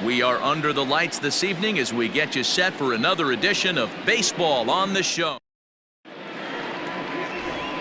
We are under the lights this evening as we get you set for another edition of Baseball on the Show.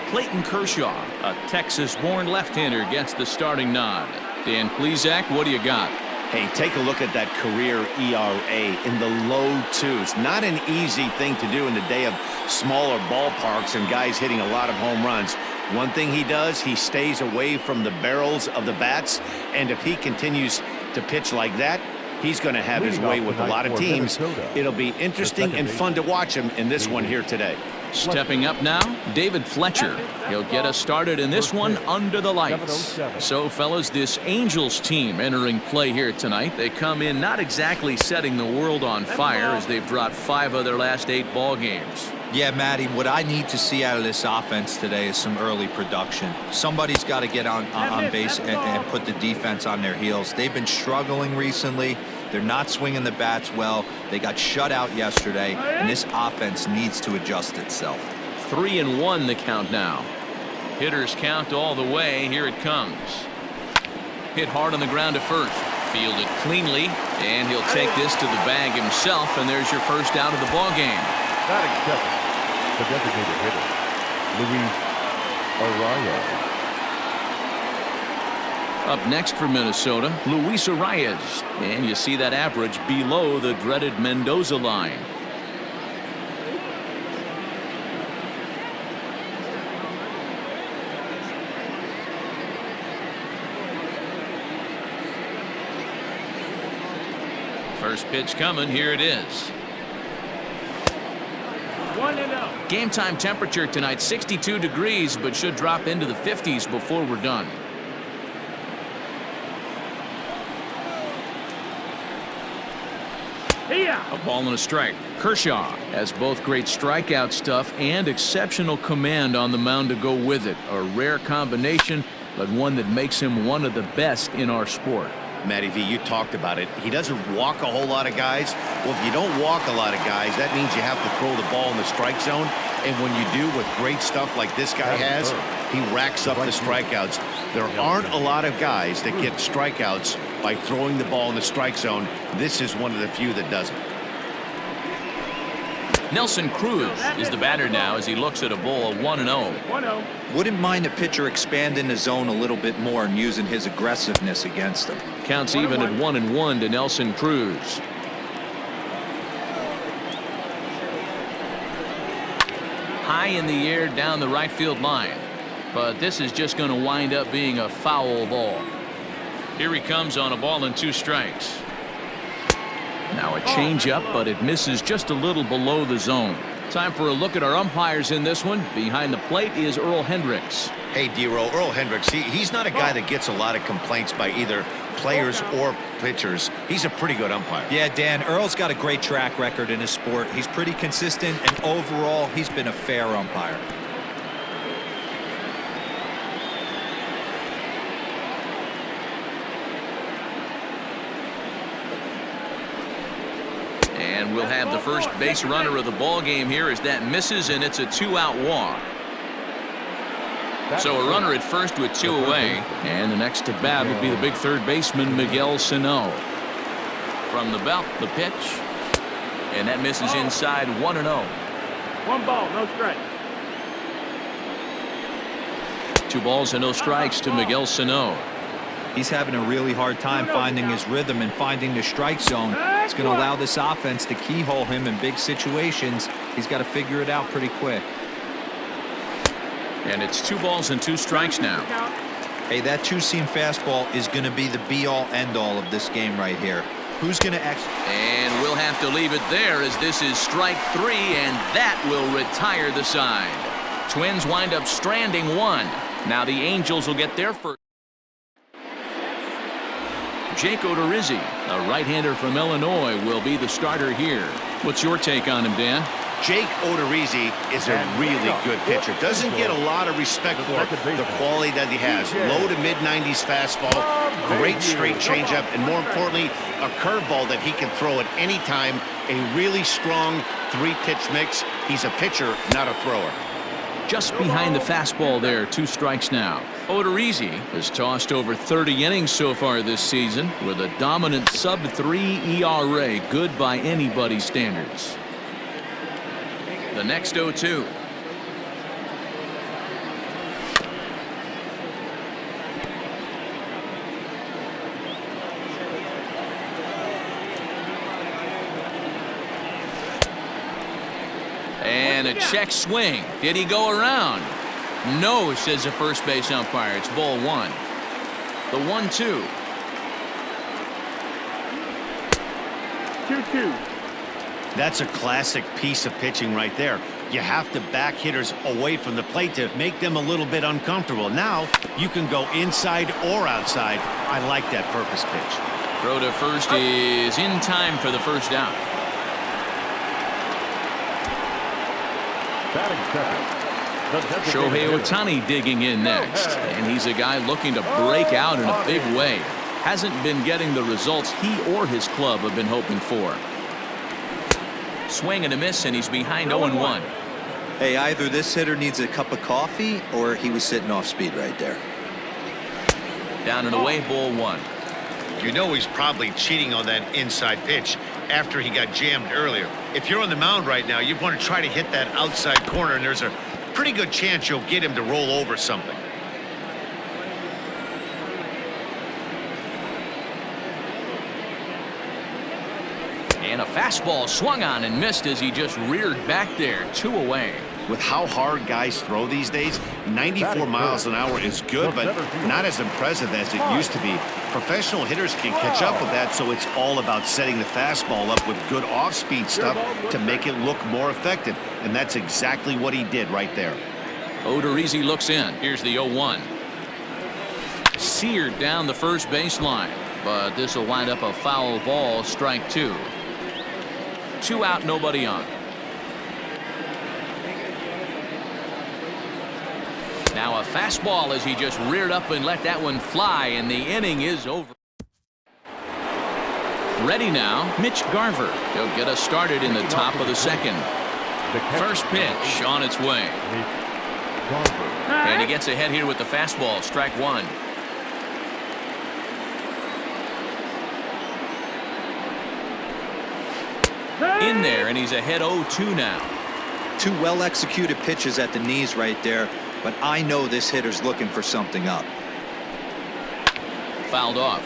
Clayton Kershaw, a Texas-born left-hander, gets the starting nod. Dan Plesac, what do you got? Hey, take a look at that career ERA in the low twos. Not an easy thing to do in the day of smaller ballparks and guys hitting a lot of home runs. One thing he does, he stays away from the barrels of the bats, and if he continues to pitch like that, he's going to have his way with a lot of teams. It'll be interesting and fun to watch him in this one here today. Stepping up now, David Fletcher. He'll get us started in this one under the lights. So, fellas, this Angels team entering play here tonight. They come in not exactly setting the world on fire as they've dropped 5 of their last 8 ball games. Yeah, Matty, what I need to see out of this offense today is some early production. Somebody's got to get on base and put the defense on their heels. They've been struggling recently. They're not swinging the bats well. They got shut out yesterday, and this offense needs to adjust itself. 3-1 the count now. Hitters count all the way. Here it comes. Hit hard on the ground to first. Fielded cleanly, and he'll take this to the bag himself, and there's your first out of the ball game. Batting second, the designated hitter, Luis Arraez. Up next for Minnesota, Luis Arraez, and you see that average below the dreaded Mendoza line. First pitch coming. Here it is. 1-0. Game time temperature tonight 62 degrees, but should drop into the 50s before we're done. A ball and a strike. Kershaw has both great strikeout stuff and exceptional command on the mound to go with it. A rare combination, but one that makes him one of the best in our sport. Matty V, you talked about it. He doesn't walk a whole lot of guys. Well, if you don't walk a lot of guys, that means you have to throw the ball in the strike zone. And when you do with great stuff like this guy has, he racks up the strikeouts. There aren't a lot of guys that get strikeouts by throwing the ball in the strike zone. This is one of the few that doesn't. Nelson Cruz is the batter now as he looks at a ball of 1-0. Wouldn't mind a pitcher expanding the zone a little bit more and using his aggressiveness against him. Counts even at 1-1 to Nelson Cruz. High in the air down the right field line, but this is just going to wind up being a foul ball. Here he comes on a ball and 2 strikes. Now a changeup, but it misses just a little below the zone. Time for a look at our umpires in this one. Behind the plate is Earl Hendricks. Hey, D-Roll, Earl Hendricks, he's not a guy that gets a lot of complaints by either players or pitchers. He's a pretty good umpire. Yeah, Dan, Earl's got a great track record in his sport. He's pretty consistent, and overall, he's been a fair umpire. And we'll have the first base runner of the ball game here as that misses, and it's a 2-out walk. So a runner at first with 2 away, and the next to bat would be the big third baseman Miguel Sano. From the belt, the pitch, and that misses inside 1-0. 1 ball, no strike. 2 balls and no strikes to Miguel Sano. He's having a really hard time finding his rhythm and finding the strike zone. It's going to allow this offense to keyhole him in big situations. He's got to figure it out pretty quick. And it's 2 balls and 2 strikes now. Hey, that 2-seam fastball is going to be the be-all, end-all of this game right here. Who's going to And we'll have to leave it there as this is strike 3, and that will retire the side. Twins wind up stranding 1. Now the Angels will get their first. Jake Odorizzi, a right-hander from Illinois, will be the starter here. What's your take on him, Dan? Jake Odorizzi is a really good pitcher. Doesn't get a lot of respect for the quality that he has. Low to mid-90s fastball, great straight changeup, and more importantly, a curveball that he can throw at any time. A really strong 3-pitch mix. He's a pitcher, not a thrower. Just behind the fastball there. 2 strikes now. Odorizzi has tossed over 30 innings so far this season with a dominant sub-3 ERA. Good by anybody's standards. The next 0-2. And a check swing. Did he go around? No, says the first base umpire. It's ball 1. The 1-2. 2-2. That's a classic piece of pitching right there. You have to back hitters away from the plate to make them a little bit uncomfortable. Now you can go inside or outside. I like that purpose pitch. Throw to first is in time for the first out. Shohei Ohtani digging in next, and he's a guy looking to break out in a big way. Hasn't been getting the results he or his club have been hoping for. Swing and a miss, and he's behind 0-1. Hey, either this hitter needs a cup of coffee or he was sitting off speed right there. Down and away, ball 1. You know he's probably cheating on that inside pitch after he got jammed earlier. If you're on the mound right now, you want to try to hit that outside corner, and there's a pretty good chance you'll get him to roll over something. And a fastball swung on and missed as he just reared back there. 2 away. With how hard guys throw these days, 94 miles an hour is good, but not as impressive as it used to be. Professional hitters can catch up with that, so it's all about setting the fastball up with good off-speed stuff to make it look more effective, and that's exactly what he did right there. Odorizzi looks in. Here's the 0-1. Seared down the first baseline, but this will wind up a foul ball. Strike 2. 2 out, nobody on. Now a fastball as he just reared up and let that one fly, and the inning is over. Ready now, Mitch Garver. He'll get us started in the top of the second. First pitch on its way. And he gets ahead here with the fastball. Strike 1. In there, and he's ahead 0-2 now. 2 well-executed pitches at the knees right there, but I know this hitter's looking for something up. Fouled off.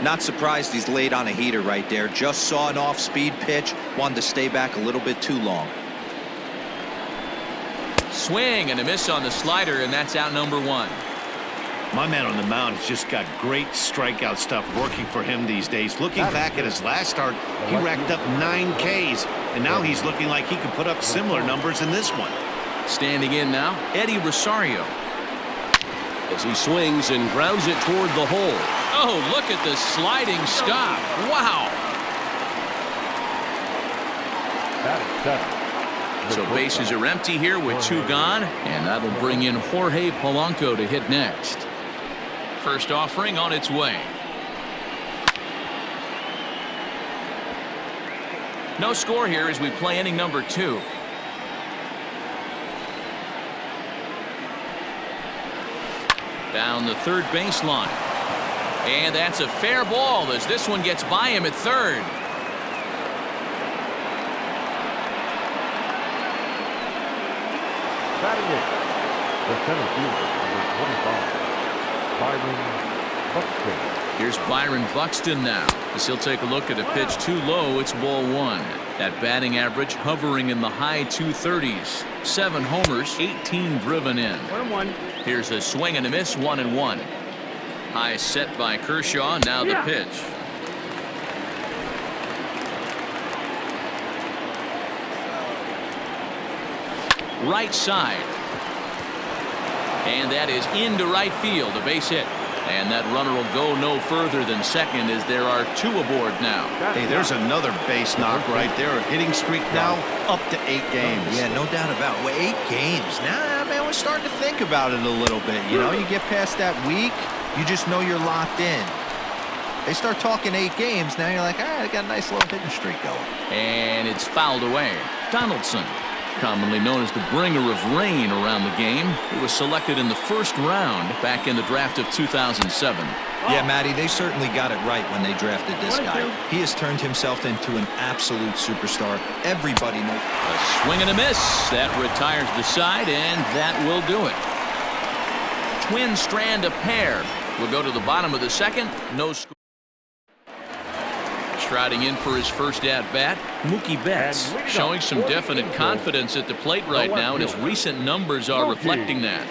Not surprised he's laid on a heater right there. Just saw an off-speed pitch, wanted to stay back a little bit too long. Swing and a miss on the slider, and that's out number 1. My man on the mound has just got great strikeout stuff working for him these days. Looking back at his last start, he racked up 9 Ks, and now he's looking like he can put up similar numbers in this one. Standing in now, Eddie Rosario. As he swings and grounds it toward the hole. Oh, look at the sliding stop. Wow. So bases are empty here with 2 gone, and that'll bring in Jorge Polanco to hit next. First offering on its way. No score here as we play inning number 2. Down the third baseline. And that's a fair ball as this one gets by him at third. Batting it, the center fielder, number 25, Byron Buxton. Here's Byron Buxton now, as he'll take a look at a pitch too low. It's ball 1. That batting average hovering in the high 230s. 7 homers, 18 driven in. 1-1. Here's a swing and a miss. 1-1. High set by Kershaw. Now the pitch. Right side. And that is into right field. A base hit. And that runner will go no further than second as there are 2 aboard now. Hey, there's another base knock right there. A hitting streak now up to 8 games. Yeah, no doubt about it. 8 games. Now, man, we're starting to think about it a little bit. You know, you get past that week, you just know you're locked in. They start talking 8 games, now you're like, all right, I got a nice little hitting streak going. And it's fouled away. Donaldson. Commonly known as the bringer of rain around the game. He was selected in the first round back in the draft of 2007. Yeah, Matty, they certainly got it right when they drafted this guy. He has turned himself into an absolute superstar. Everybody knows. A swing and a miss. That retires the side, and that will do it. Twin strand a pair. We'll go to the bottom of the second. No score. Striding in for his first at-bat, Mookie Betts, showing some definite confidence at the plate right now, and his recent numbers are reflecting that.